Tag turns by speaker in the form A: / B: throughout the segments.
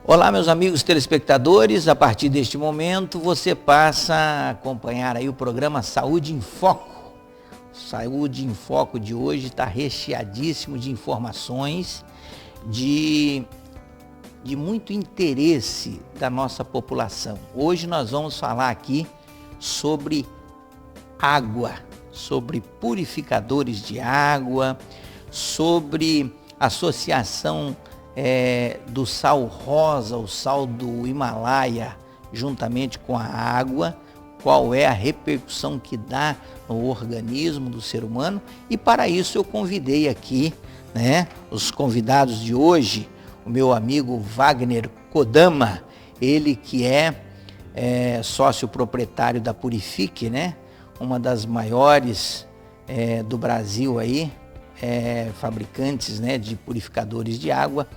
A: Olá, meus amigos telespectadores, a partir deste momento você passa a acompanhar aí o programa Saúde em Foco. Saúde em Foco de hoje está recheadíssimo de informações, de muito interesse da nossa população. Hoje nós vamos falar aqui sobre água, sobre purificadores de água, sobre associação do sal rosa, o sal do Himalaia, juntamente com a água, qual é a repercussão que dá no organismo do ser humano. E para isso eu convidei aqui, os convidados de hoje, o meu amigo Wagner Kodama, ele que é sócio proprietário da Purifique, uma das maiores do Brasil aí, fabricantes de purificadores de água.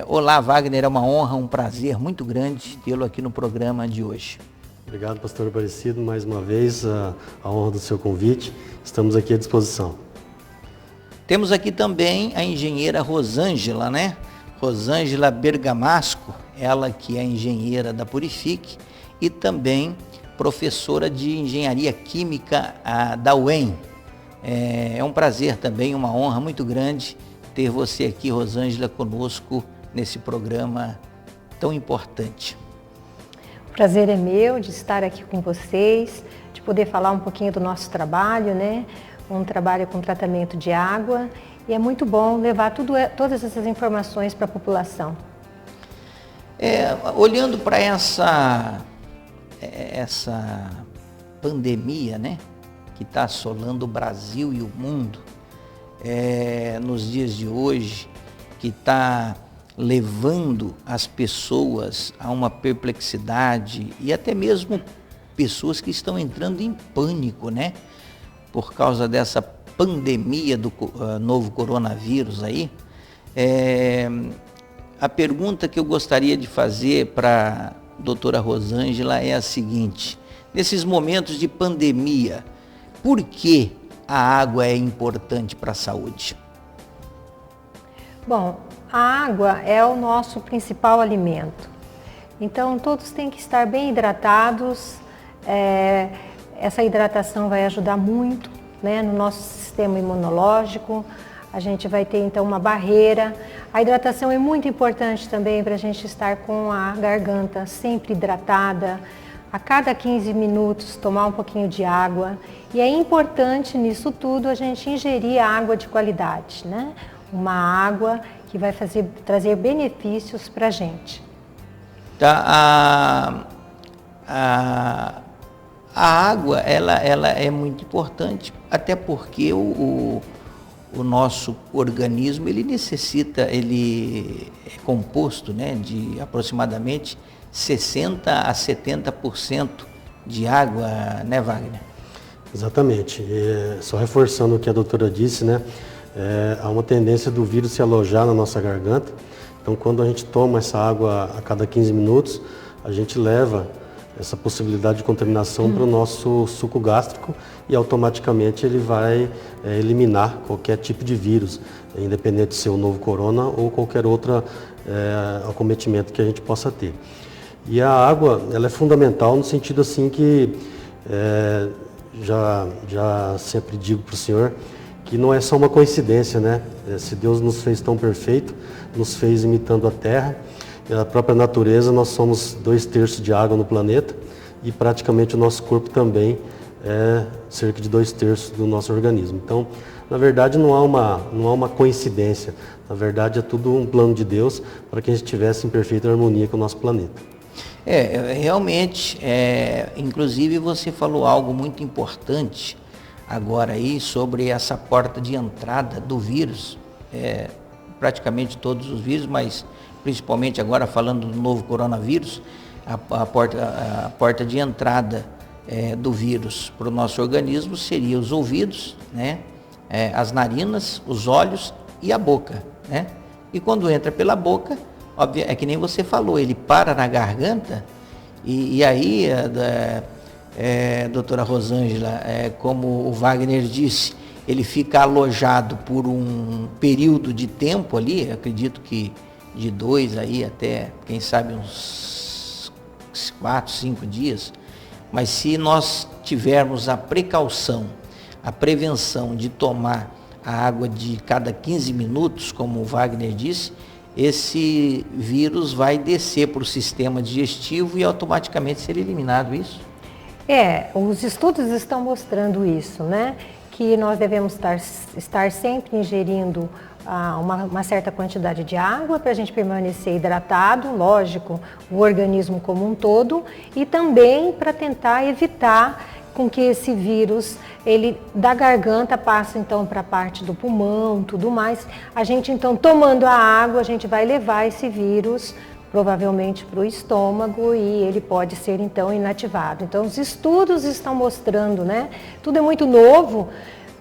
A: Olá, Wagner, é uma honra, um prazer muito grande tê-lo aqui no programa de hoje.
B: Obrigado, pastor Aparecido, mais uma vez a honra do seu convite, estamos aqui à disposição.
A: Temos aqui também a engenheira Rosângela, Rosângela Bergamasco, ela que é engenheira da Purifique e também professora de engenharia química da UEM. É um prazer também, uma honra muito grande ter você aqui, Rosângela, conosco nesse programa tão importante.
C: O prazer é meu de estar aqui com vocês, de poder falar um pouquinho do nosso trabalho, um trabalho com tratamento de água, e é muito bom levar todas essas informações para a população.
A: Olhando para essa pandemia, que está assolando o Brasil e o mundo nos dias de hoje, que está levando as pessoas a uma perplexidade e até mesmo pessoas que estão entrando em pânico, por causa dessa pandemia do novo coronavírus aí. A pergunta que eu gostaria de fazer para a doutora Rosângela é a seguinte: nesses momentos de pandemia, por que a água é importante para a saúde?
C: Bom, a água é o nosso principal alimento. Então, todos têm que estar bem hidratados. Essa hidratação vai ajudar muito, no nosso sistema imunológico. A gente vai ter, então, uma barreira. A hidratação é muito importante também para a gente estar com a garganta sempre hidratada. A cada 15 minutos tomar um pouquinho de água. E é importante nisso tudo a gente ingerir água de qualidade, Uma água que vai trazer benefícios para a gente.
A: A água ela é muito importante, até porque o nosso organismo ele é composto de aproximadamente 60% a 70% de água, Wagner?
B: Exatamente. Só reforçando o que a doutora disse, há uma tendência do vírus se alojar na nossa garganta. Então, quando a gente toma essa água a cada 15 minutos, a gente leva essa possibilidade de contaminação para o nosso suco gástrico e automaticamente ele vai eliminar qualquer tipo de vírus, independente de ser o novo corona ou qualquer outro acometimento que a gente possa ter. E a água, ela é fundamental no sentido assim que já sempre digo para o senhor que não é só uma coincidência, Se Deus nos fez tão perfeito, nos fez imitando a terra, e a própria natureza, nós somos 2/3 de água no planeta e praticamente o nosso corpo também é cerca de 2/3 do nosso organismo. Então, na verdade, não há uma coincidência, na verdade é tudo um plano de Deus para que a gente estivesse em perfeita harmonia com o nosso planeta.
A: Realmente, inclusive você falou algo muito importante agora aí sobre essa porta de entrada do vírus, praticamente todos os vírus, mas principalmente agora falando do novo coronavírus, a porta de entrada do vírus para o nosso organismo seria os ouvidos, as narinas, os olhos e a boca, E quando entra pela boca, óbvio, é que nem você falou, ele para na garganta e aí, doutora Rosângela, como o Wagner disse, ele fica alojado por um período de tempo ali, acredito que de 2 aí até, quem sabe, uns 4, 5 dias. Mas se nós tivermos a precaução, a prevenção de tomar a água de cada 15 minutos, como o Wagner disse, esse vírus vai descer para o sistema digestivo e automaticamente ser eliminado, isso?
C: Os estudos estão mostrando isso, né? Que nós devemos estar sempre ingerindo uma certa quantidade de água para a gente permanecer hidratado, lógico, o organismo como um todo, e também para tentar evitar com que esse vírus, ele da garganta passe então para a parte do pulmão, tudo mais. A gente então tomando a água, a gente vai levar esse vírus provavelmente para o estômago e ele pode ser então inativado. Então os estudos estão mostrando, né? Tudo é muito novo,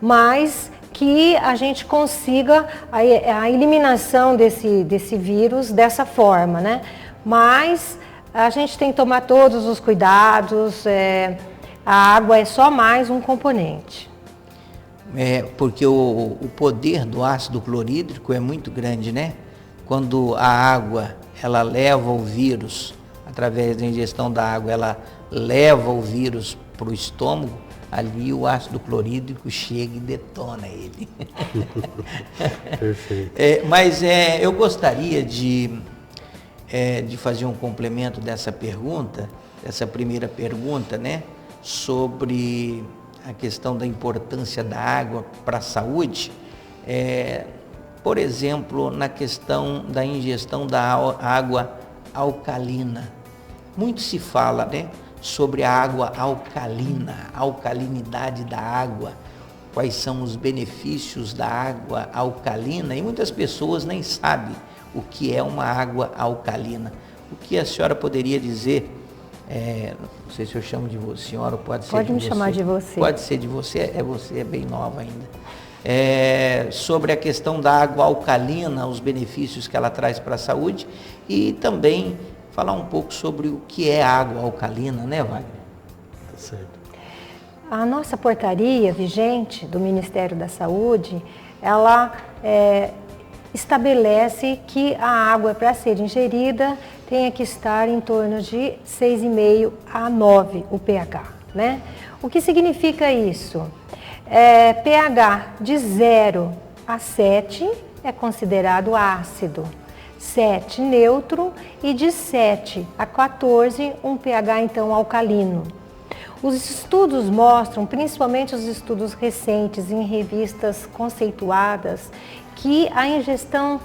C: mas que a gente consiga a eliminação desse vírus dessa forma, né? Mas a gente tem que tomar todos os cuidados, a água é só mais um componente.
A: Porque o poder do ácido clorídrico é muito grande, né? Quando a água, ela leva o vírus, através da ingestão da água, ela leva o vírus para o estômago, ali o ácido clorídrico chega e detona ele.
B: Perfeito.
A: Mas eu gostaria de fazer um complemento dessa pergunta, dessa primeira pergunta, né? Sobre a questão da importância da água para a saúde. Por exemplo, na questão da ingestão da água alcalina. Muito se fala, né, sobre a água alcalina, a alcalinidade da água, quais são os benefícios da água alcalina, e muitas pessoas nem sabem o que é uma água alcalina. O que a senhora poderia dizer? Não sei se eu chamo de você, senhora, ou pode ser de você.
C: Pode me chamar de você.
A: Pode ser de você, você é bem nova ainda. Sobre a questão da água alcalina, os benefícios que ela traz para a saúde, e também falar um pouco sobre o que é água alcalina, né, Wagner?
B: Certo.
C: A nossa portaria vigente do Ministério da Saúde, ela estabelece que a água, para ser ingerida, tenha que estar em torno de 6,5 a 9 o pH, né? O que significa isso? pH de 0 a 7 é considerado ácido, 7 neutro e de 7 a 14 um pH então alcalino. Os estudos mostram, principalmente os estudos recentes em revistas conceituadas, que a ingestão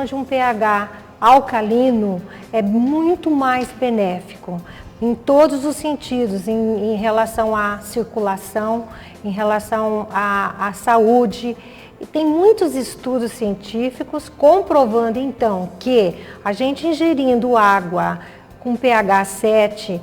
C: de um pH alcalino é muito mais benéfico em todos os sentidos, em relação à circulação, em relação à saúde. E tem muitos estudos científicos comprovando então que a gente ingerindo água com pH 7,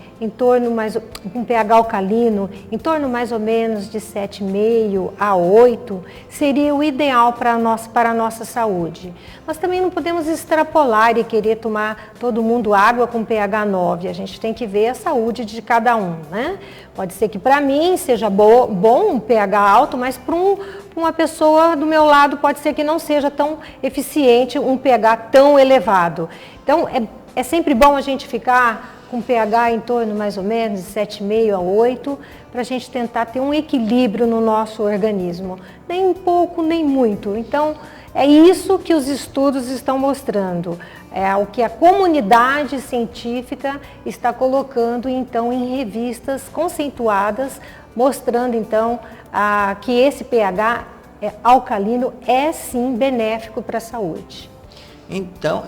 C: com pH alcalino, em torno mais ou menos de 7,5 a 8, seria o ideal para a nossa saúde. Nós também não podemos extrapolar e querer tomar todo mundo água com pH 9, a gente tem que ver a saúde de cada um, né? Pode ser que para mim seja bom um pH alto, mas para uma pessoa do meu lado pode ser que não seja tão eficiente um pH tão elevado. Então, é sempre bom a gente ficar com pH em torno mais ou menos de 7,5 a 8, para a gente tentar ter um equilíbrio no nosso organismo. Nem pouco, nem muito. Então, é isso que os estudos estão mostrando. É o que a comunidade científica está colocando então em revistas conceituadas, mostrando então que esse pH alcalino sim benéfico para a saúde.
A: Então,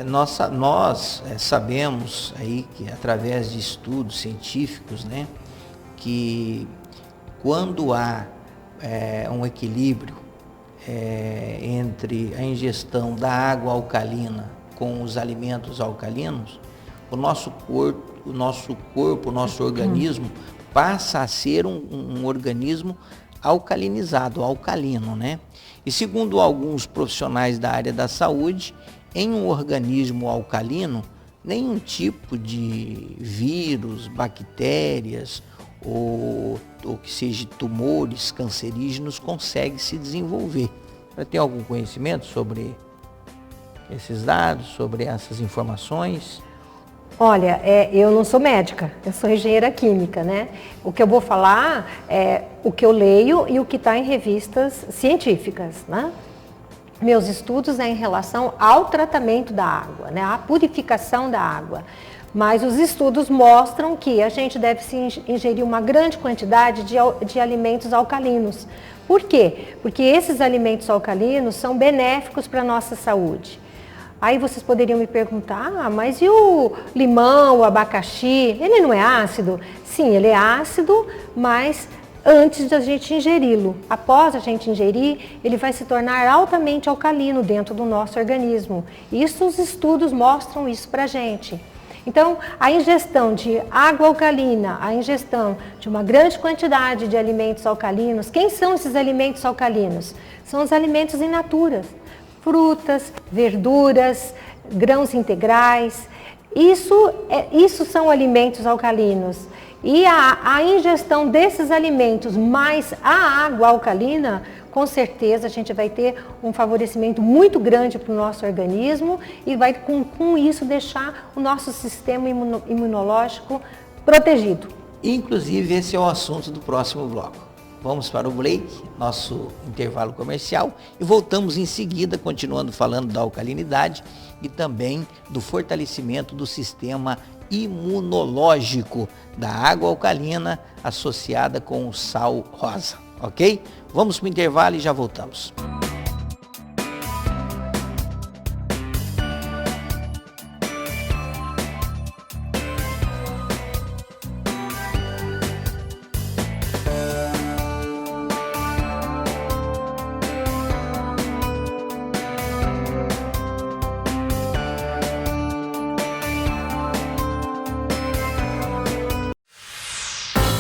A: nós sabemos aí que através de estudos científicos, né, que quando há um equilíbrio entre a ingestão da água alcalina com os alimentos alcalinos, o nosso organismo passa a ser um organismo alcalinizado, alcalino, né? E segundo alguns profissionais da área da saúde, em um organismo alcalino, nenhum tipo de vírus, bactérias ou que seja tumores cancerígenos consegue se desenvolver. Você tem algum conhecimento sobre esses dados, sobre essas informações?
C: Olha, eu não sou médica, eu sou engenheira química, né? O que eu vou falar é o que eu leio e o que está em revistas científicas, né? Meus estudos em relação ao tratamento da água, né? A purificação da água. Mas os estudos mostram que a gente deve se ingerir uma grande quantidade de alimentos alcalinos. Por quê? Porque esses alimentos alcalinos são benéficos para a nossa saúde. Aí vocês poderiam me perguntar, mas e o limão, o abacaxi, ele não é ácido? Sim, ele é ácido, mas antes da gente ingeri-lo. Após a gente ingerir, ele vai se tornar altamente alcalino dentro do nosso organismo. Isso, os estudos mostram isso pra gente. Então, a ingestão de água alcalina, a ingestão de uma grande quantidade de alimentos alcalinos, quem são esses alimentos alcalinos? São os alimentos in natura. Frutas, verduras, grãos integrais, isso são alimentos alcalinos. E a ingestão desses alimentos mais a água alcalina, com certeza a gente vai ter um favorecimento muito grande para o nosso organismo e vai com isso deixar o nosso sistema imunológico protegido.
A: Inclusive, esse é o assunto do próximo bloco. Vamos para o break, nosso intervalo comercial, e voltamos em seguida, continuando falando da alcalinidade e também do fortalecimento do sistema imunológico da água alcalina associada com o sal rosa, ok? Vamos para o intervalo e já voltamos.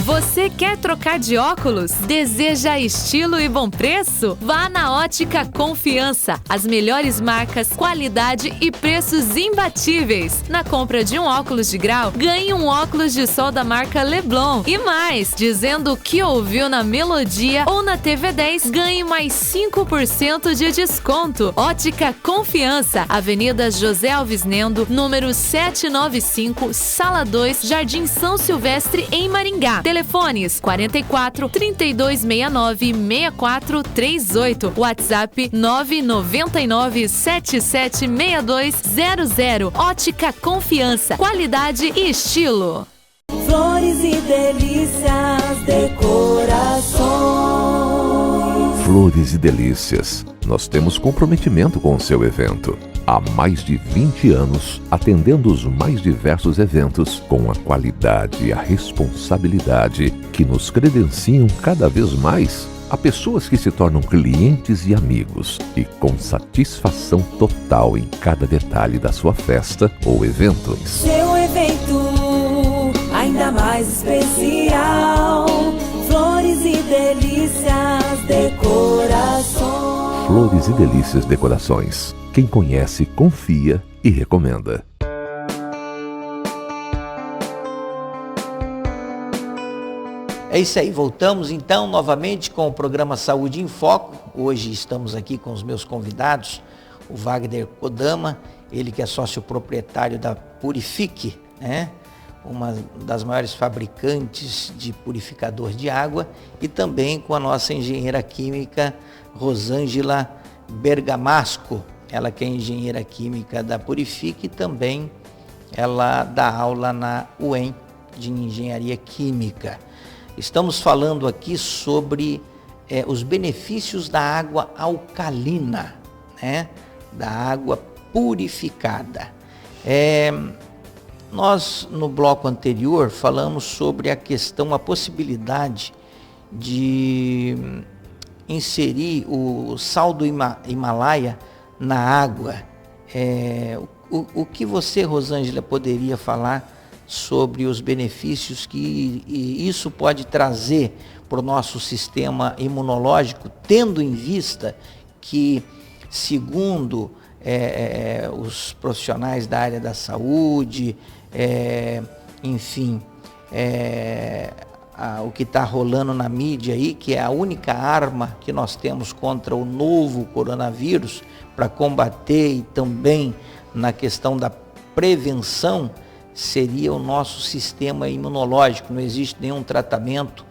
D: Você quer trocar de óculos? Deseja estilo e bom preço? Vá na Ótica Confiança. As melhores marcas, qualidade e preços imbatíveis. Na compra de um óculos de grau, ganhe um óculos de sol da marca Leblon. E mais, dizendo o que ouviu na Melodia ou na TV10, ganhe mais 5% de desconto. Ótica Confiança, Avenida José Alves Nendo, número 795, Sala 2, Jardim São Silvestre, em Maringá. Telefones 44 3269 6438. WhatsApp 999 776200. Ótica Confiança. Qualidade e estilo.
E: Flores e delícias, decorações.
F: Flores e Delícias. Nós temos comprometimento com o seu evento. Há mais de 20 anos, atendendo os mais diversos eventos com a qualidade e a responsabilidade que nos credenciam cada vez mais a pessoas que se tornam clientes e amigos e com satisfação total em cada detalhe da sua festa ou evento.
E: Seu evento ainda mais especial. Flores e delícias, decorações.
F: Flores e Delícias Decorações. Quem conhece, confia e recomenda.
A: É isso aí, voltamos então novamente com o programa Saúde em Foco. Hoje estamos aqui com os meus convidados, o Wagner Kodama, ele que é sócio proprietário da Purifique, né? Uma das maiores fabricantes de purificador de água, e também com a nossa engenheira química Rosângela Bergamasco, ela que é engenheira química da Purifique e também ela dá aula na UEM de Engenharia Química. Estamos falando aqui sobre os benefícios da água alcalina, né? Da água purificada. Nós, no bloco anterior, falamos sobre a possibilidade de inserir o sal do Himalaia na água. O que você, Rosângela, poderia falar sobre os benefícios que isso pode trazer para o nosso sistema imunológico, tendo em vista que, segundo os profissionais da área da saúde, o que está rolando na mídia aí, que é a única arma que nós temos contra o novo coronavírus, para combater e também na questão da prevenção, seria o nosso sistema imunológico. Não existe nenhum tratamento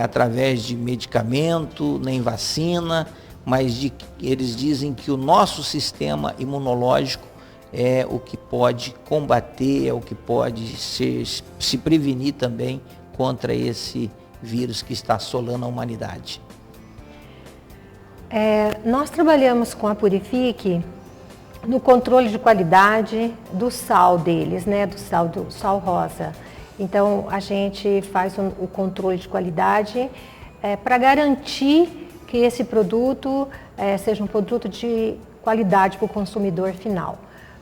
A: através de medicamento, nem vacina, mas eles dizem que o nosso sistema imunológico é o que pode combater, é o que pode se prevenir também contra esse vírus que está assolando a humanidade.
C: Nós trabalhamos com a Purifique no controle de qualidade do sal deles, né, do sal rosa. Então, a gente faz o controle de qualidade para garantir que esse produto seja um produto de qualidade para o consumidor final.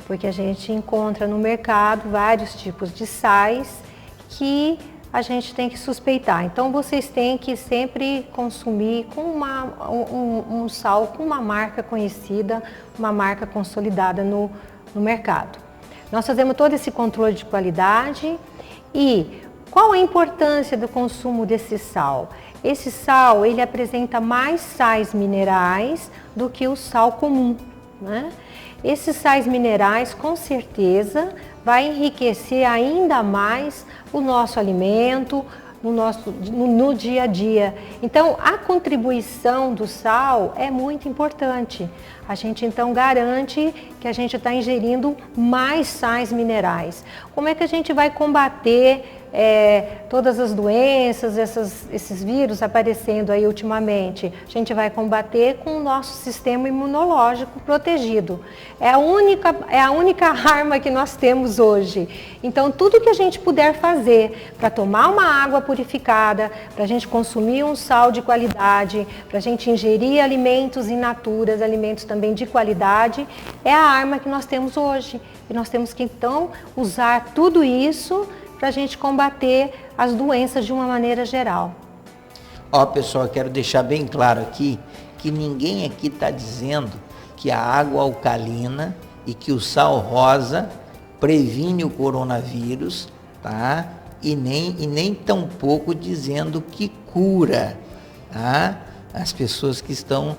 C: Porque a gente encontra no mercado vários tipos de sais que a gente tem que suspeitar. Então, vocês têm que sempre consumir com um sal com uma marca conhecida, uma marca consolidada no mercado. Nós fazemos todo esse controle de qualidade. E qual a importância do consumo desse sal? Esse sal, ele apresenta mais sais minerais do que o sal comum, né? Esses sais minerais, com certeza, vai enriquecer ainda mais o nosso alimento, no dia a dia. Então, a contribuição do sal é muito importante. A gente, então, garante que a gente está ingerindo mais sais minerais. Como é que a gente vai combater todas as doenças, esses vírus aparecendo aí ultimamente? A gente vai combater com o nosso sistema imunológico protegido. É a única arma que nós temos hoje. Então, tudo que a gente puder fazer para tomar uma água purificada, para a gente consumir um sal de qualidade, para a gente ingerir alimentos in natura, alimentos também de qualidade, é a arma que nós temos hoje. E nós temos que, então, usar tudo isso para a gente combater as doenças de uma maneira geral.
A: Pessoal, quero deixar bem claro aqui que ninguém aqui está dizendo que a água alcalina e que o sal rosa previne o coronavírus, tá? E nem tampouco dizendo que cura, tá? As pessoas que estão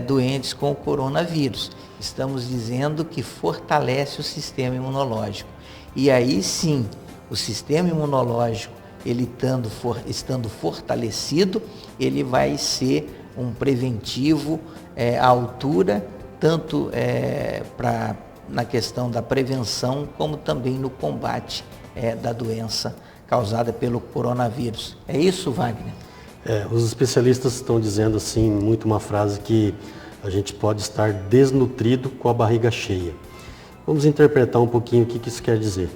A: doentes com o coronavírus. Estamos dizendo que fortalece o sistema imunológico. E aí sim, o sistema imunológico, ele estando fortalecido, ele vai ser um preventivo à altura, tanto na questão da prevenção, como também no combate da doença causada pelo coronavírus. É isso, Wagner?
B: Os especialistas estão dizendo assim, muito uma frase que a gente pode estar desnutrido com a barriga cheia. Vamos interpretar um pouquinho o que isso quer dizer.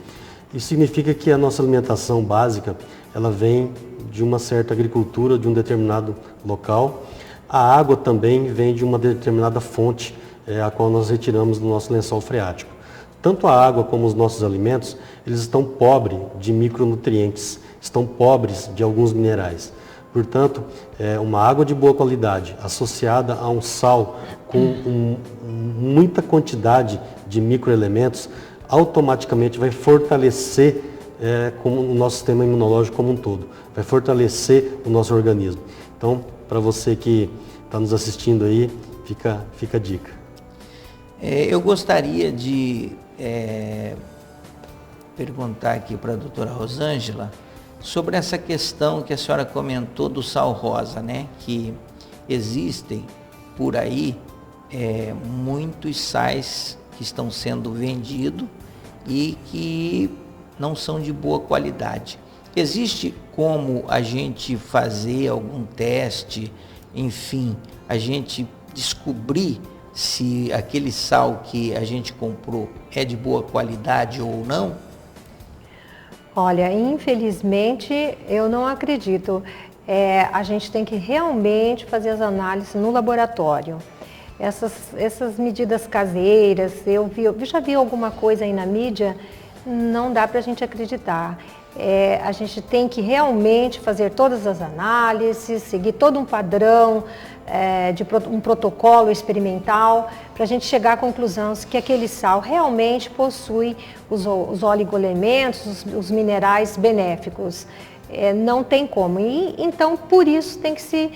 B: Isso significa que a nossa alimentação básica, ela vem de uma certa agricultura, de um determinado local. A água também vem de uma determinada fonte, a qual nós retiramos do nosso lençol freático. Tanto a água como os nossos alimentos, eles estão pobres de micronutrientes, estão pobres de alguns minerais. Portanto, uma água de boa qualidade, associada a um sal com muita quantidade de microelementos, automaticamente vai fortalecer o nosso sistema imunológico como um todo, vai fortalecer o nosso organismo. Então, para você que está nos assistindo aí, fica a dica.
A: Eu gostaria de perguntar aqui para a doutora Rosângela sobre essa questão que a senhora comentou do sal rosa, né? Que existem por aí muitos sais que estão sendo vendidos e que não são de boa qualidade. Existe como a gente fazer algum teste, enfim, a gente descobrir se aquele sal que a gente comprou é de boa qualidade ou não?
C: Olha, infelizmente eu não acredito. A gente tem que realmente fazer as análises no laboratório. Essas medidas caseiras, eu já vi alguma coisa aí na mídia, não dá para a gente acreditar. A gente tem que realmente fazer todas as análises, seguir todo um padrão, um protocolo experimental, para a gente chegar à conclusão que aquele sal realmente possui os oligoelementos, os minerais benéficos. não tem como. E, então, por isso tem que se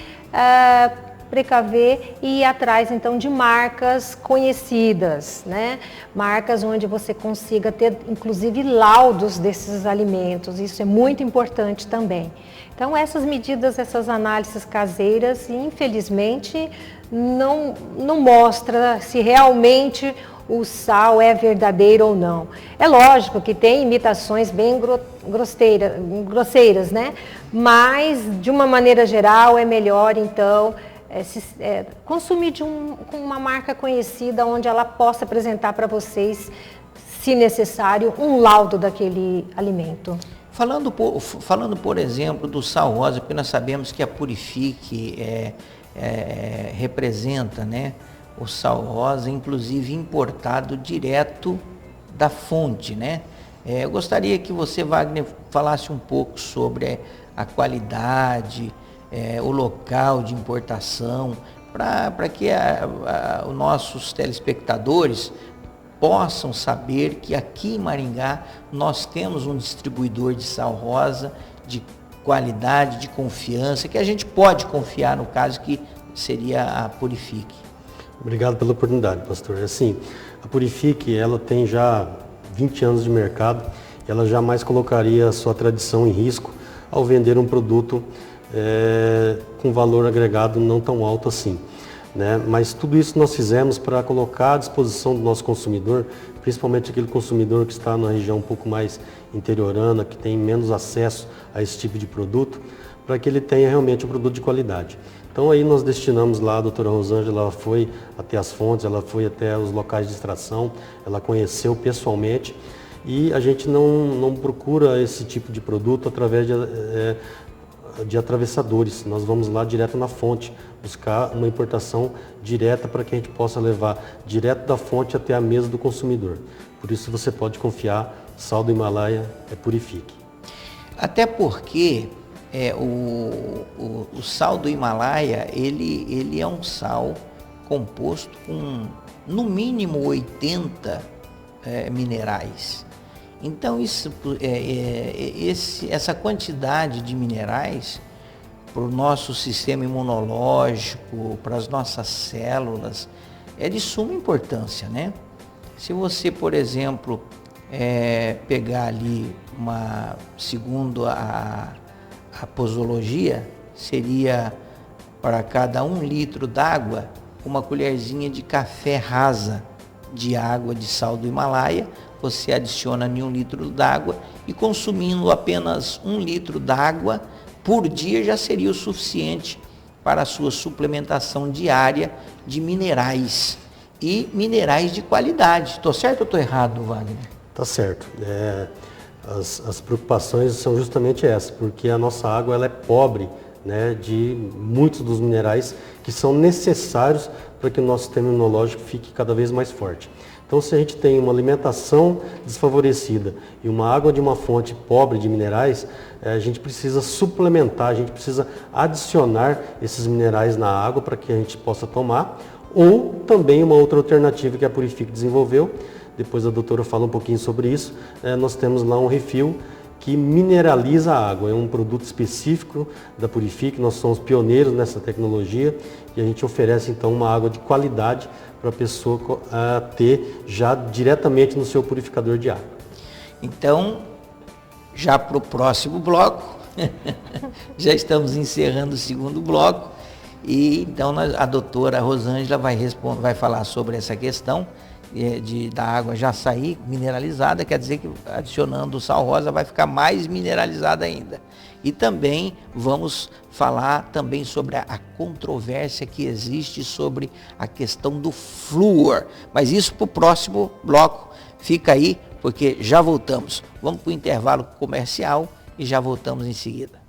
C: precaver e ir atrás, então, de marcas conhecidas, né? Marcas onde você consiga ter, inclusive, laudos desses alimentos. Isso é muito importante também. Então, essas medidas, essas análises caseiras, infelizmente, não mostra se realmente o sal é verdadeiro ou não. É lógico que tem imitações bem grosseiras, né? Mas, de uma maneira geral, é melhor, então, consumir com uma marca conhecida, onde ela possa apresentar para vocês, se necessário, um laudo daquele alimento.
A: Falando, por exemplo, do sal rosa, porque nós sabemos que a Purifique representa, né, o sal rosa, inclusive importado direto da fonte, né? Eu gostaria que você, Wagner, falasse um pouco sobre a qualidade, o local de importação, para que os nossos telespectadores possam saber que aqui em Maringá nós temos um distribuidor de sal rosa de qualidade, de confiança, que a gente pode confiar, no caso que seria a Purifique.
B: Obrigado pela oportunidade, pastor. Assim, a Purifique, ela tem já 20 anos de mercado, ela jamais colocaria a sua tradição em risco ao vender um produto com valor agregado não tão alto assim, né? Mas tudo isso nós fizemos para colocar à disposição do nosso consumidor, principalmente aquele consumidor que está na região um pouco mais interiorana, que tem menos acesso a esse tipo de produto, para que ele tenha realmente um produto de qualidade. Então aí nós destinamos lá, a doutora Rosângela, ela foi até as fontes, ela foi até os locais de extração, ela conheceu pessoalmente, e a gente não procura esse tipo de produto através de atravessadores. Nós vamos lá direto na fonte, buscar uma importação direta para que a gente possa levar direto da fonte até a mesa do consumidor. Por isso você pode confiar, sal do Himalaia Purifique.
A: Até porque o sal do Himalaia, ele é um sal composto com no mínimo 80 minerais. Então essa quantidade de minerais para o nosso sistema imunológico, para as nossas células, é de suma importância, né? Se você, por exemplo, pegar ali segundo a posologia, seria para cada 1 litro d'água, uma colherzinha de café rasa de água de sal do Himalaia. Você adiciona em 1 litro d'água e, consumindo apenas 1 litro d'água por dia, já seria o suficiente para a sua suplementação diária de minerais e minerais de qualidade. Estou certo ou estou errado, Wagner?
B: Tá certo. As preocupações são justamente essas, porque a nossa água ela é pobre, né, de muitos dos minerais que são necessários para que o nosso sistema imunológico fique cada vez mais forte. Então, se a gente tem uma alimentação desfavorecida e uma água de uma fonte pobre de minerais, a gente precisa suplementar, a gente precisa adicionar esses minerais na água para que a gente possa tomar, ou também uma outra alternativa que a Purifique desenvolveu, depois a doutora fala um pouquinho sobre isso, nós temos lá um refil que mineraliza a água, é um produto específico da Purifique, nós somos pioneiros nessa tecnologia e a gente oferece então uma água de qualidade para a pessoa ter já diretamente no seu purificador de água.
A: Então, já para o próximo bloco, já estamos encerrando o segundo bloco, e então a doutora Rosângela vai falar sobre essa questão da água já sair mineralizada, quer dizer que adicionando o sal rosa vai ficar mais mineralizada ainda. E também vamos falar também sobre a controvérsia que existe sobre a questão do flúor. Mas isso para o próximo bloco. Fica aí, porque já voltamos. Vamos para o intervalo comercial e já voltamos em seguida.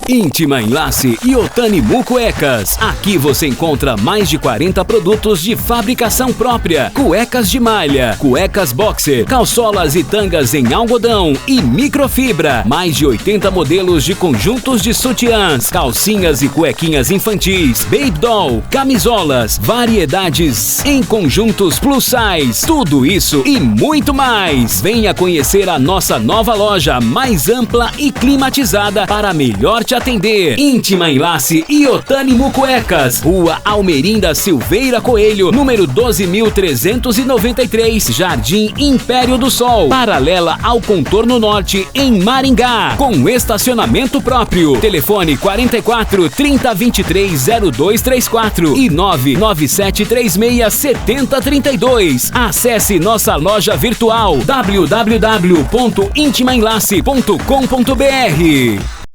G: Íntima Enlace e Otani Cuecas. Aqui você encontra mais de 40 produtos de fabricação própria. Cuecas de malha, cuecas boxer, calçolas e tangas em algodão e microfibra. Mais de 80 modelos de conjuntos de sutiãs, calcinhas e cuequinhas infantis, baby doll, camisolas, variedades em conjuntos plus size. Tudo isso e muito mais. Venha conhecer a nossa nova loja mais ampla e climatizada para melhor te atender. Íntima Enlace e Otani Cuecas, Rua Almerinda Silveira Coelho, número 12.393, Jardim Império do Sol, paralela ao Contorno Norte, em Maringá, com estacionamento próprio. Telefone 44 30 23 0234 e 997 36 70 32. Acesse nossa loja virtual www.intimaenlace.com.br.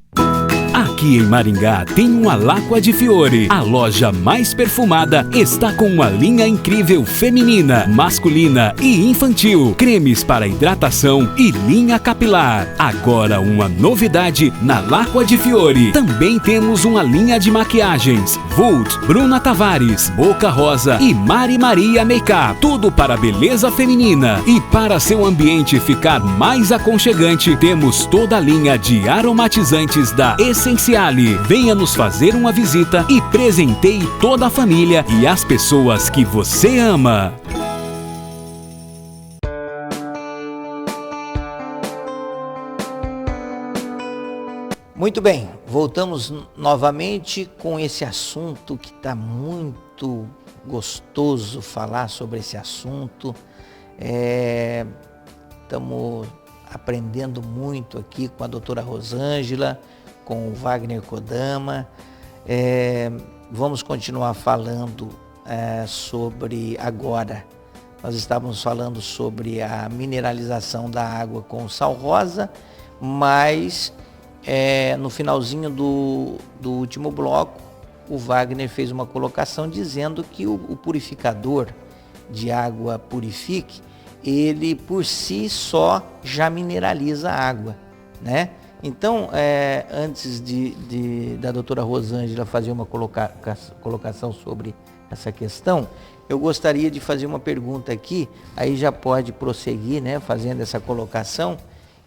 G: Aqui em Maringá tem uma Laqua di Fiore. A loja mais perfumada está com uma linha incrível feminina, masculina e infantil. Cremes para hidratação e linha capilar. Agora uma novidade na Laqua di Fiore. Também temos uma linha de maquiagens. Vult, Bruna Tavares, Boca Rosa e Mari Maria Makeup. Tudo para beleza feminina. E para seu ambiente ficar mais aconchegante, temos toda a linha de aromatizantes da Essenciale. Venha nos fazer uma visita e presenteie toda a família e as pessoas que você ama.
A: Muito bem, voltamos novamente com esse assunto que está muito gostoso falar sobre esse assunto. Estamos aprendendo muito aqui com a doutora Rosângela, com o Wagner Kodama. Vamos continuar falando sobre agora. Nós estávamos falando sobre a mineralização da água com sal rosa, mas no finalzinho do último bloco, o Wagner fez uma colocação dizendo que o purificador de água Purifique, ele por si só já mineraliza a água, né? Então, antes da doutora Rosângela fazer uma colocação sobre essa questão, eu gostaria de fazer uma pergunta aqui, aí já pode prosseguir, né, fazendo essa colocação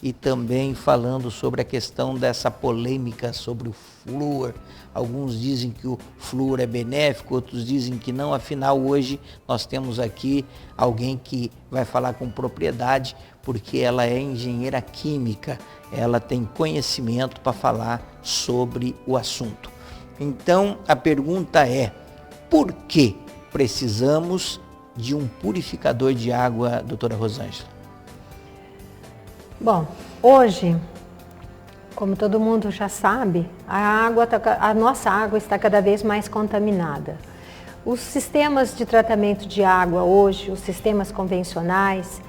A: e também falando sobre a questão dessa polêmica sobre o flúor. Alguns dizem que o flúor é benéfico, outros dizem que não. Afinal, hoje nós temos aqui alguém que vai falar com propriedade, porque ela é engenheira química, ela tem conhecimento para falar sobre o assunto. Então, a pergunta é, por que precisamos de um purificador de água, doutora Rosângela?
C: Bom, hoje, como todo mundo já sabe, a nossa água está cada vez mais contaminada. Os sistemas de tratamento de água hoje, os sistemas convencionais,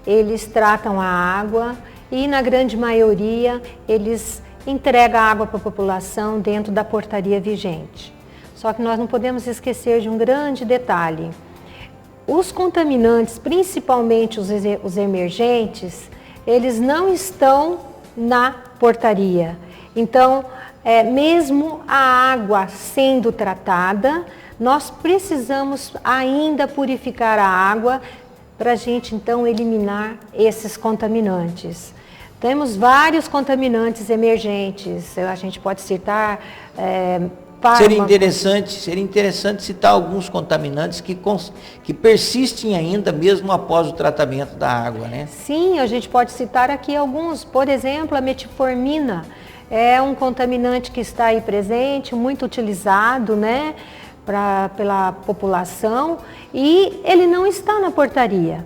C: eles tratam a água e, na grande maioria, eles entregam a água para a população dentro da portaria vigente. Só que nós não podemos esquecer de um grande detalhe. Os contaminantes, principalmente os emergentes, eles não estão na portaria. Então, mesmo a água sendo tratada, nós precisamos ainda purificar a água para a gente, então, eliminar esses contaminantes. Temos vários contaminantes emergentes, a gente pode citar
A: Seria interessante citar alguns contaminantes que persistem ainda mesmo após o tratamento da água, né?
C: Sim, a gente pode citar aqui alguns. Por exemplo, a metformina é um contaminante que está aí presente, muito utilizado, né, pela população, e ele não está na portaria.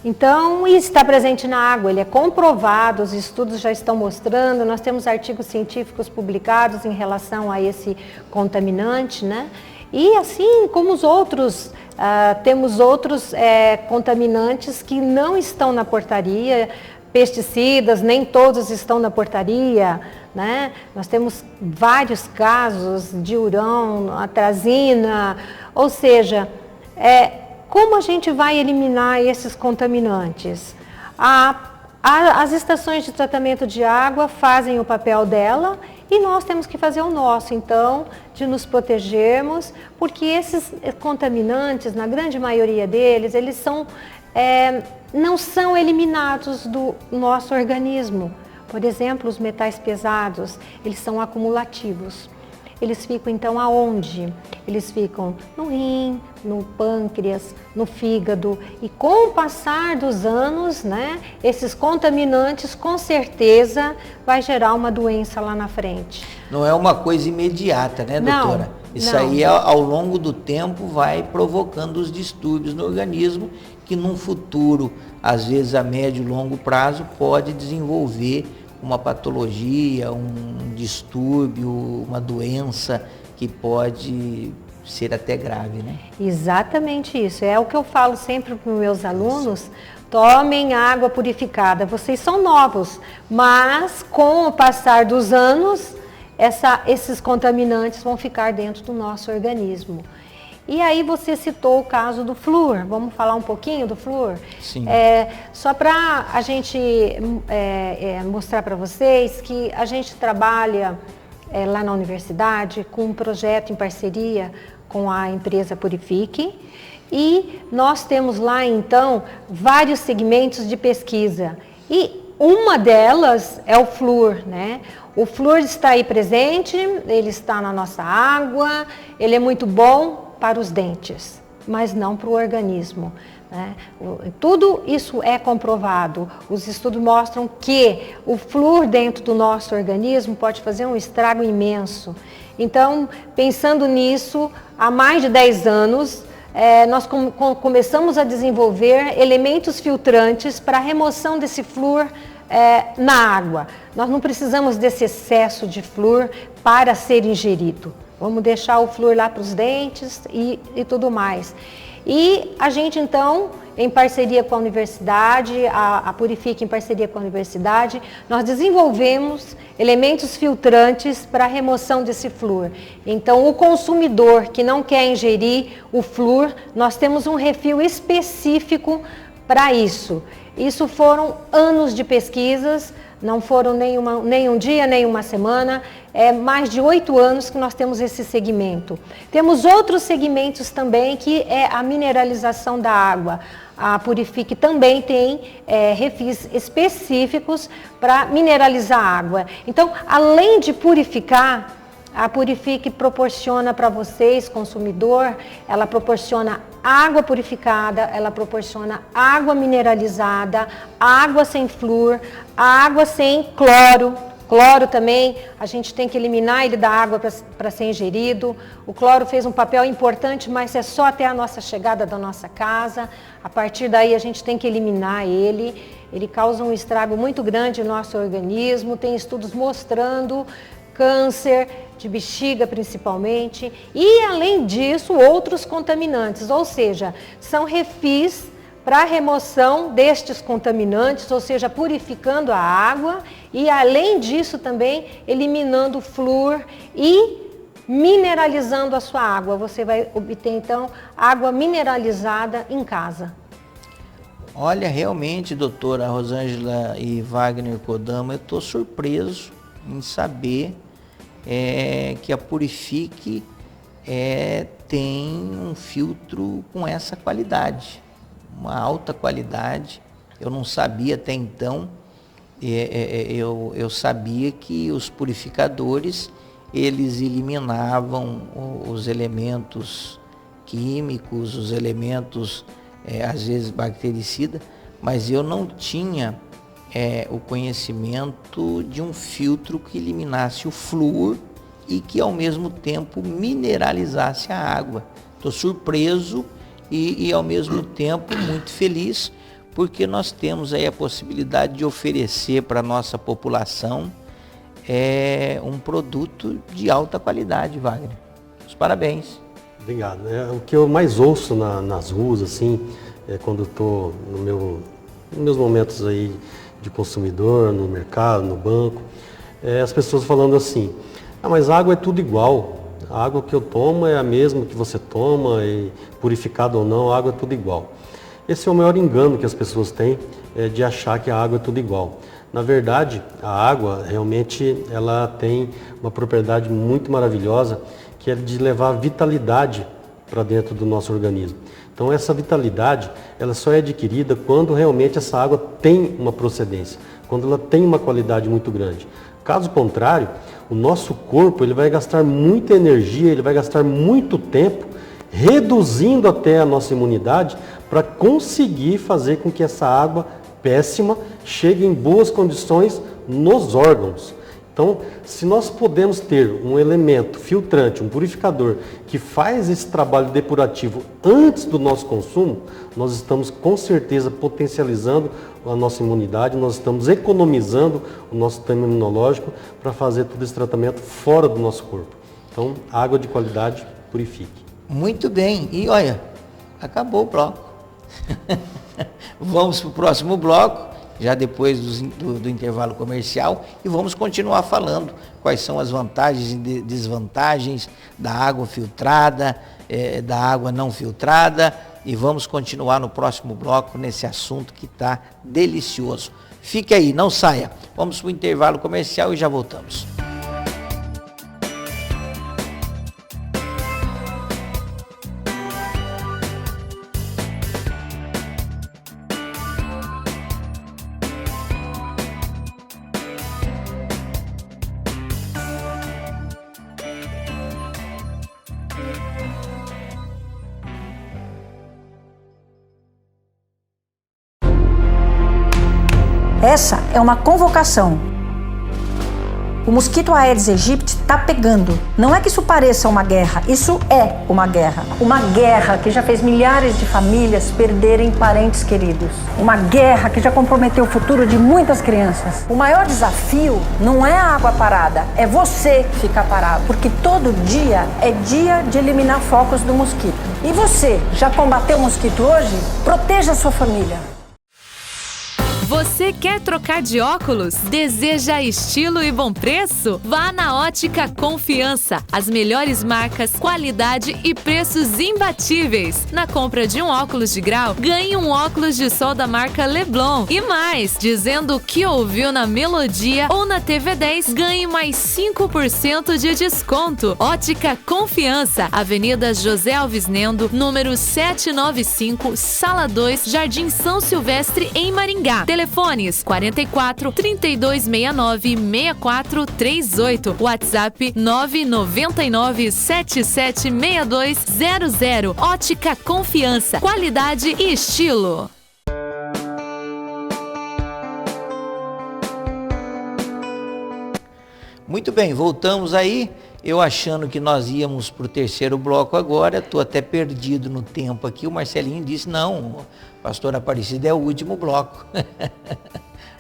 C: Então, está presente na água, ele é comprovado, os estudos já estão mostrando, nós temos artigos científicos publicados em relação a esse contaminante, né? E assim como os outros, temos outros contaminantes que não estão na portaria, pesticidas, nem todos estão na portaria, né? Nós temos vários casos de urão, atrazina, ou seja, como a gente vai eliminar esses contaminantes? A As estações de tratamento de água fazem o papel dela e nós temos que fazer o nosso, então, de nos protegermos, porque esses contaminantes, na grande maioria deles, eles não são eliminados do nosso organismo. Por exemplo, os metais pesados, eles são acumulativos. Eles ficam então aonde? Eles ficam no rim, no pâncreas, no fígado, e com o passar dos anos, né, esses contaminantes com certeza vai gerar uma doença lá na frente.
A: Não é uma coisa imediata, né, doutora?
C: Não,
A: Isso
C: não.
A: aí ao longo do tempo vai provocando os distúrbios no organismo que num futuro, às vezes a médio e longo prazo, pode desenvolver uma patologia, um distúrbio, uma doença que pode ser até grave, né?
C: Exatamente isso. É o que eu falo sempre para os meus alunos. Tomem água purificada. Vocês são novos, mas com o passar dos anos, esses contaminantes vão ficar dentro do nosso organismo. E aí você citou o caso do flúor. Vamos falar um pouquinho do flúor?
A: Sim.
C: Só para a gente mostrar para vocês que a gente trabalha lá na universidade com um projeto em parceria com a empresa Purifique. E nós temos lá, então, vários segmentos de pesquisa. E uma delas é o flúor, né? O flúor está aí presente, ele está na nossa água, ele é muito bom para os dentes, mas não para o organismo, né? Tudo isso é comprovado. Os estudos mostram que o flúor dentro do nosso organismo pode fazer um estrago imenso. Então, pensando nisso, há mais de 10 anos, nós começamos a desenvolver elementos filtrantes para a remoção desse flúor na água. Nós não precisamos desse excesso de flúor para ser ingerido. Vamos deixar o flúor lá para os dentes e tudo mais. E a gente, então, em parceria com a universidade, a Purifique em parceria com a universidade, nós desenvolvemos elementos filtrantes para a remoção desse flúor. Então, o consumidor que não quer ingerir o flúor, nós temos um refil específico para isso. Isso foram anos de pesquisas, não foram nem um dia, nem uma semana, mais de 8 anos que nós temos esse segmento. Temos outros segmentos também, que é a mineralização da água. A Purifique também tem refis específicos para mineralizar a água. Então, além de purificar, a Purifique proporciona para vocês, consumidor, ela proporciona água purificada, ela proporciona água mineralizada, água sem flúor, água sem cloro. Cloro também, a gente tem que eliminar ele da água para ser ingerido. O cloro fez um papel importante, mas é só até a nossa chegada da nossa casa. A partir daí a gente tem que eliminar ele. Ele causa um estrago muito grande no nosso organismo. Tem estudos mostrando câncer de bexiga principalmente, e além disso outros contaminantes, ou seja, são refis para a remoção destes contaminantes, ou seja, purificando a água e além disso também eliminando o flúor e mineralizando a sua água. Você vai obter então água mineralizada em casa.
A: Olha, realmente, doutora Rosângela e Wagner Kodama, eu estou surpreso em saber que a Purifique tem um filtro com essa qualidade, uma alta qualidade. Eu não sabia até então, eu sabia que os purificadores, eles eliminavam os elementos químicos, os elementos, às vezes, bactericidas, mas eu não tinha o conhecimento de um filtro que eliminasse o flúor e que ao mesmo tempo mineralizasse a água. Estou surpreso e ao mesmo tempo muito feliz, porque nós temos aí a possibilidade de oferecer para a nossa população um produto de alta qualidade, Wagner. Os parabéns.
B: Obrigado. O que eu mais ouço nas ruas, assim, quando estou nos meus momentos aí de consumidor, no mercado, no banco, as pessoas falando assim: mas a água é tudo igual, a água que eu tomo é a mesma que você toma, e purificada ou não, a água é tudo igual. Esse é o maior engano que as pessoas têm, de achar que a água é tudo igual. Na verdade, a água realmente ela tem uma propriedade muito maravilhosa, que é de levar vitalidade para dentro do nosso organismo. Então essa vitalidade, ela só é adquirida quando realmente essa água tem uma procedência, quando ela tem uma qualidade muito grande. Caso contrário, o nosso corpo ele vai gastar muita energia, ele vai gastar muito tempo, reduzindo até a nossa imunidade para conseguir fazer com que essa água péssima chegue em boas condições nos órgãos. Então, se nós podemos ter um elemento filtrante, um purificador, que faz esse trabalho depurativo antes do nosso consumo, nós estamos com certeza potencializando a nossa imunidade, nós estamos economizando o nosso sistema imunológico para fazer todo esse tratamento fora do nosso corpo. Então, água de qualidade, purifique.
A: Muito bem, e olha, acabou o bloco. Vamos para o próximo bloco, já depois do intervalo comercial, e vamos continuar falando quais são as vantagens e desvantagens da água filtrada, da água não filtrada, e vamos continuar no próximo bloco nesse assunto que está delicioso. Fique aí, não saia. Vamos para o intervalo comercial e já voltamos.
H: Essa é uma convocação. O mosquito Aedes aegypti está pegando. Não é que isso pareça uma guerra, isso é uma guerra. Uma guerra que já fez milhares de famílias perderem parentes queridos. Uma guerra que já comprometeu o futuro de muitas crianças. O maior desafio não é a água parada, é você ficar parado. Porque todo dia é dia de eliminar focos do mosquito. E você, já combateu o mosquito hoje? Proteja a sua família.
D: Você quer trocar de óculos? Deseja estilo e bom preço? Vá na Ótica Confiança. As melhores marcas, qualidade e preços imbatíveis. Na compra de um óculos de grau, ganhe um óculos de sol da marca Leblon. E mais, dizendo que ouviu na Melodia ou na TV 10, ganhe mais 5% de desconto. Ótica Confiança, Avenida José Alves Nendo, número 795, Sala 2, Jardim São Silvestre, em Maringá. Telefones 44 3269 6438. WhatsApp 999 776200. Ótica Confiança. Qualidade e estilo.
A: Muito bem, voltamos aí. Eu achando que nós íamos para o terceiro bloco agora, estou até perdido no tempo aqui. O Marcelinho disse, não, pastor Aparecido é o último bloco.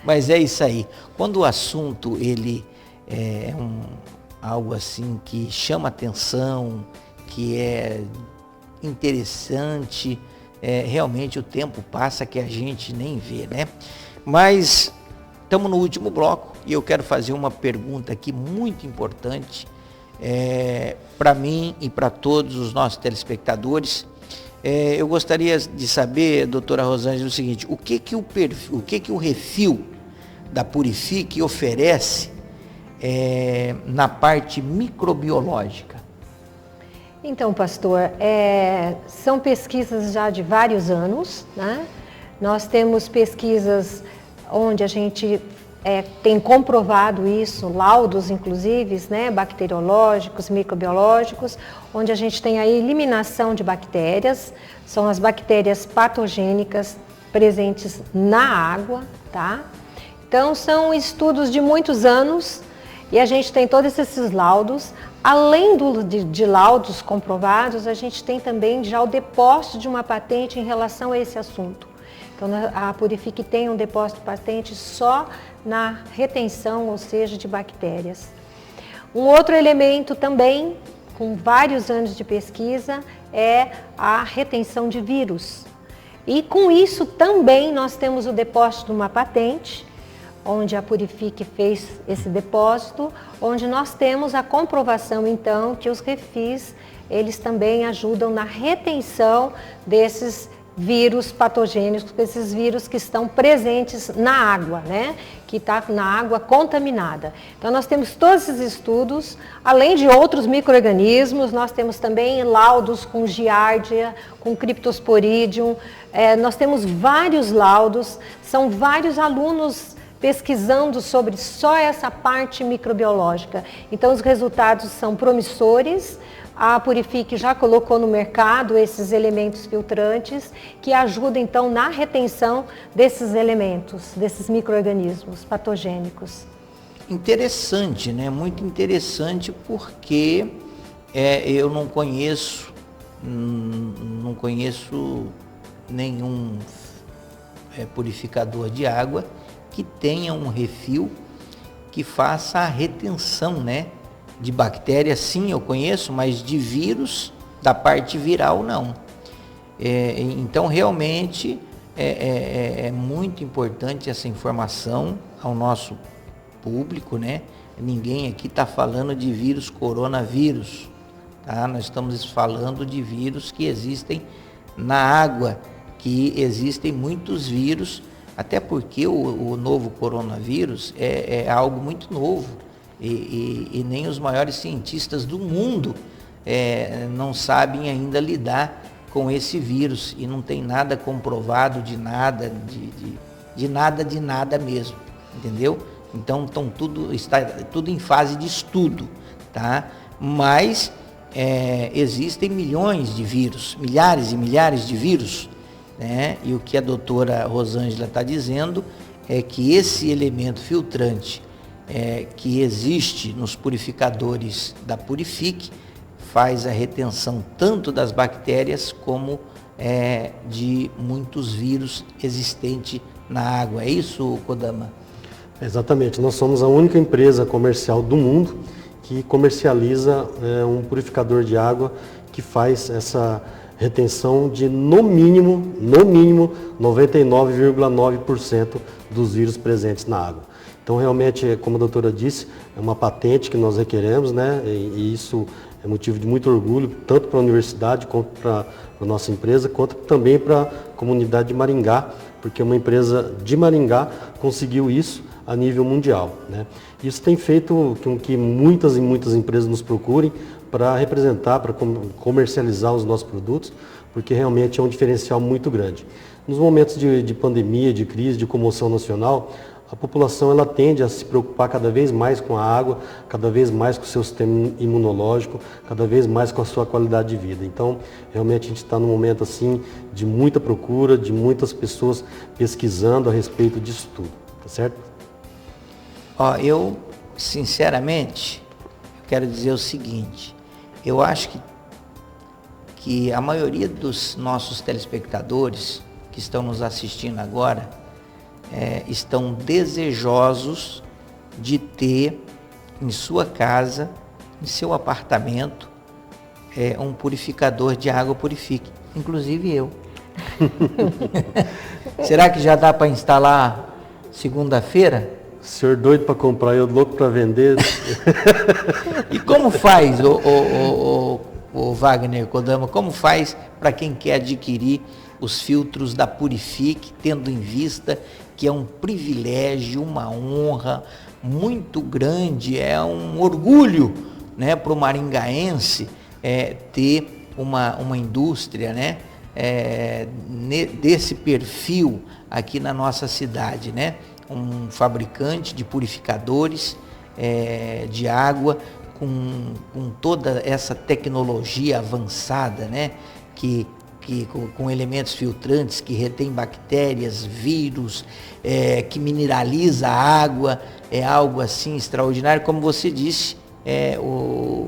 A: Mas é isso aí. Quando o assunto ele é algo assim que chama atenção, que é interessante, realmente o tempo passa que a gente nem vê, né? Mas estamos no último bloco e eu quero fazer uma pergunta aqui muito importante para mim e para todos os nossos telespectadores. Eu gostaria de saber, doutora Rosângela, o seguinte, o que o refil da Purifique oferece na parte microbiológica?
C: Então, pastor, são pesquisas já de vários anos, né? Nós temos pesquisas onde a gente tem comprovado isso, laudos inclusive, né, bacteriológicos, microbiológicos, onde a gente tem a eliminação de bactérias, são as bactérias patogênicas presentes na água, tá? Então são estudos de muitos anos e a gente tem todos esses laudos. Além de laudos comprovados, a gente tem também já o depósito de uma patente em relação a esse assunto. Então a Purifique tem um depósito patente só na retenção, ou seja, de bactérias. Um outro elemento também, com vários anos de pesquisa, é a retenção de vírus. E com isso também nós temos o depósito de uma patente, onde a Purifique fez esse depósito, onde nós temos a comprovação então que os refis, eles também ajudam na retenção desses vírus patogênicos, esses vírus que estão presentes na água, né? Que está na água contaminada. Então nós temos todos esses estudos, além de outros micro-organismos, nós temos também laudos com giardia, com cryptosporidium, nós temos vários laudos, são vários alunos pesquisando sobre só essa parte microbiológica. Então os resultados são promissores. A Purifique já colocou no mercado esses elementos filtrantes que ajudam então na retenção desses elementos, desses micro-organismos patogênicos.
A: Interessante, né? Muito interessante, porque eu não conheço nenhum purificador de água que tenha um refil que faça a retenção, né? De bactérias, sim, eu conheço, mas de vírus, da parte viral, não. Então, realmente, é muito importante essa informação ao nosso público, né? Ninguém aqui está falando de vírus coronavírus, tá? Nós estamos falando de vírus que existem na água, que existem muitos vírus, até porque o novo coronavírus é algo muito novo. E nem os maiores cientistas do mundo não sabem ainda lidar com esse vírus, e não tem nada comprovado de nada, de nada mesmo, entendeu? Então está tudo em fase de estudo, tá? Mas existem milhões de vírus, milhares e milhares de vírus, né? E o que a doutora Rosângela está dizendo é que esse elemento filtrante que existe nos purificadores da Purifique faz a retenção tanto das bactérias como de muitos vírus existentes na água. É isso, Kodama?
B: Exatamente. Nós somos a única empresa comercial do mundo que comercializa um purificador de água que faz essa retenção de no mínimo 99,9% dos vírus presentes na água. Então, realmente, como a doutora disse, é uma patente que nós requeremos, né? E isso é motivo de muito orgulho, tanto para a universidade, quanto para a nossa empresa, quanto também para a comunidade de Maringá, porque uma empresa de Maringá conseguiu isso a nível mundial, né? Isso tem feito com que muitas e muitas empresas nos procurem para representar, para comercializar os nossos produtos, porque realmente é um diferencial muito grande. Nos momentos de pandemia, de crise, de comoção nacional, a população ela tende a se preocupar cada vez mais com a água, cada vez mais com o seu sistema imunológico, cada vez mais com a sua qualidade de vida. Então, realmente a gente está num momento assim de muita procura, de muitas pessoas pesquisando a respeito disso tudo, tá certo?
A: Eu, sinceramente, quero dizer o seguinte: eu acho que a maioria dos nossos telespectadores que estão nos assistindo agora estão desejosos de ter em sua casa, em seu apartamento, um purificador de água Purifique, inclusive eu. Será que já dá para instalar segunda-feira?
B: O senhor doido para comprar, eu louco para vender.
A: E como faz, o Wagner Kodama, como faz para quem quer adquirir os filtros da Purifique, tendo em vista que é um privilégio, uma honra muito grande, é um orgulho, né, para o maringaense ter uma indústria, né, desse perfil aqui na nossa cidade, né? Um fabricante de purificadores de água com toda essa tecnologia avançada, né? Com elementos filtrantes que retém bactérias, vírus, que mineraliza a água, é algo assim extraordinário, como você disse, o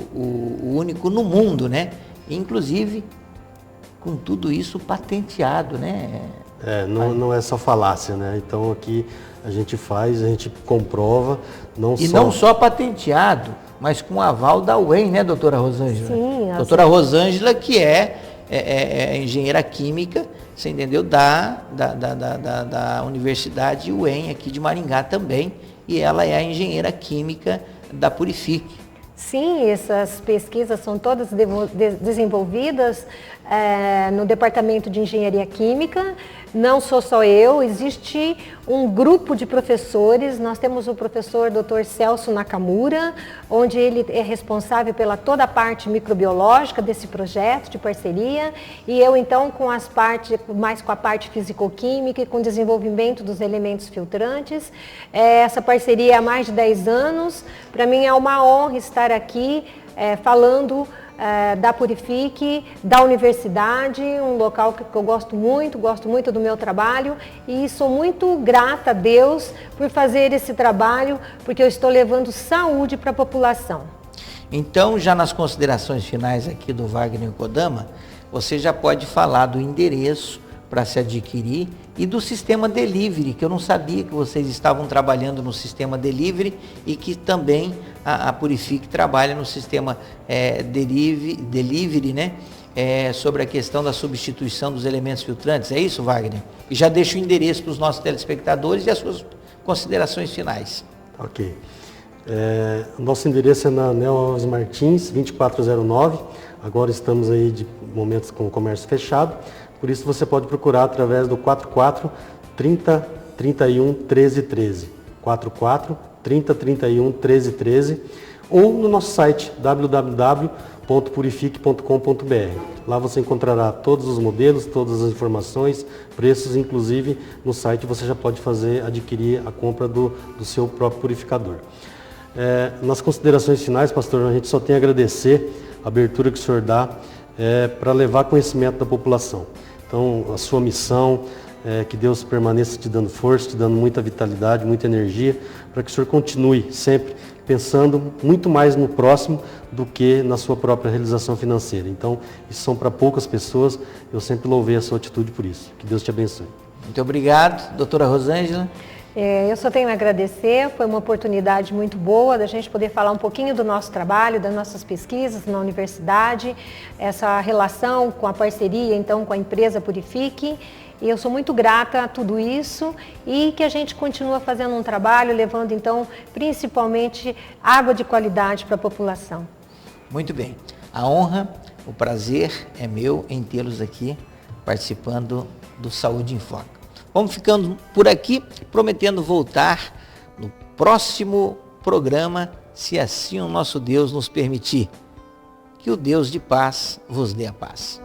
A: único no mundo, né? Inclusive, com tudo isso patenteado, né?
B: Não é só falácia, né? Então aqui a gente faz, a gente comprova,
A: não só patenteado, mas com aval da UEM, né, doutora Rosângela? Sim. Doutora Rosângela, que é engenheira química, você entendeu, da Universidade UEM aqui de Maringá também, e ela é a engenheira química da Purifique.
C: Sim, essas pesquisas são todas desenvolvidas no Departamento de Engenharia Química. Não sou só eu, existe um grupo de professores. Nós temos o professor Dr. Celso Nakamura, onde ele é responsável pela toda a parte microbiológica desse projeto de parceria, e eu então mais com a parte fisicoquímica e com o desenvolvimento dos elementos filtrantes. Essa parceria há mais de 10 anos. Para mim é uma honra estar aqui falando da Purifique, da universidade, um local que eu gosto muito do meu trabalho, e sou muito grata a Deus por fazer esse trabalho, porque eu estou levando saúde para a população.
A: Então, já nas considerações finais aqui do Wagner Kodama, você já pode falar do endereço para se adquirir e do sistema delivery, que eu não sabia que vocês estavam trabalhando no sistema delivery e que também a Purifique trabalha no sistema delivery, né? Sobre a questão da substituição dos elementos filtrantes. É isso, Wagner? E já deixo o endereço para os nossos telespectadores e as suas considerações finais.
B: Ok. Nosso endereço é na Neo Alves Martins, 2409. Agora estamos aí de momentos com o comércio fechado. Por isso você pode procurar através do 44 30 31 13 13. 44 30 31 13 13 ou no nosso site www.purifique.com.br. Lá você encontrará todos os modelos, todas as informações, preços, inclusive no site você já pode adquirir a compra do seu próprio purificador. Nas considerações finais, pastor, a gente só tem a agradecer a abertura que o senhor dá para levar conhecimento da população. Então, a sua missão, que Deus permaneça te dando força, te dando muita vitalidade, muita energia, para que o senhor continue sempre pensando muito mais no próximo do que na sua própria realização financeira. Então, isso são para poucas pessoas, eu sempre louvei a sua atitude por isso. Que Deus te abençoe.
A: Muito obrigado, doutora Rosângela.
C: Eu só tenho a agradecer, foi uma oportunidade muito boa da gente poder falar um pouquinho do nosso trabalho, das nossas pesquisas na universidade, essa relação com a parceria então com a empresa Purifique. E eu sou muito grata a tudo isso e que a gente continua fazendo um trabalho, levando então principalmente água de qualidade para a população.
A: Muito bem. A honra, o prazer é meu em tê-los aqui participando do Saúde em Foco. Vamos ficando por aqui, prometendo voltar no próximo programa, se assim o nosso Deus nos permitir. Que o Deus de paz vos dê a paz.